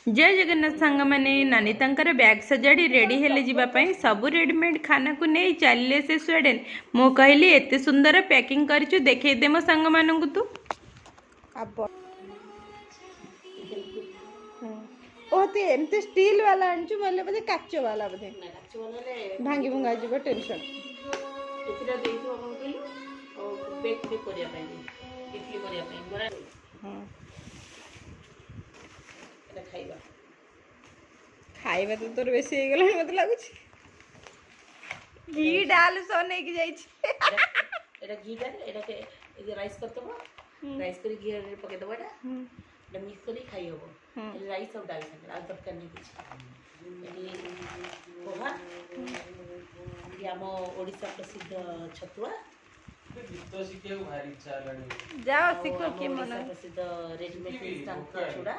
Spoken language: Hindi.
जय जगन्नाथ सांग मैंने नानी तांकर बैग सजाड़ी रेडी हेले जीवाई सब रेडीमेड खाना को नहीं चलिए से स्वीडेन मु कहली एत सुंदर पैकिंग कर देखेदे मो सांग मानू तू ओते एमते स्टील वाला आनछु बोले बदे काचो वाला बदे काचो वाला ले भांगी भंगा जीव टेंशन एथिरा देइतो अपन कहलु ओ बेक बेक करिया पाई इडली करिया पाई बरा हां एटा खाइबा खाइबा तो तोर बेसी हे गेला मत लागु छी घी डाल सो नै कि जाई छी एटा घी डाल एटा के ए राइस करतबो राइस करी घी रे पके दबो एटा एटा मिक्स करी खाइ होबो राइस सब डाल सकते आ तब करने की पोहा ये आम ओडिशा प्रसिद्ध छतुआ गीत शिखे भारी इच्छा लानी जाओ सीखो के मन प्रसिद्ध रेडीमेड इंस्टेंट चूड़ा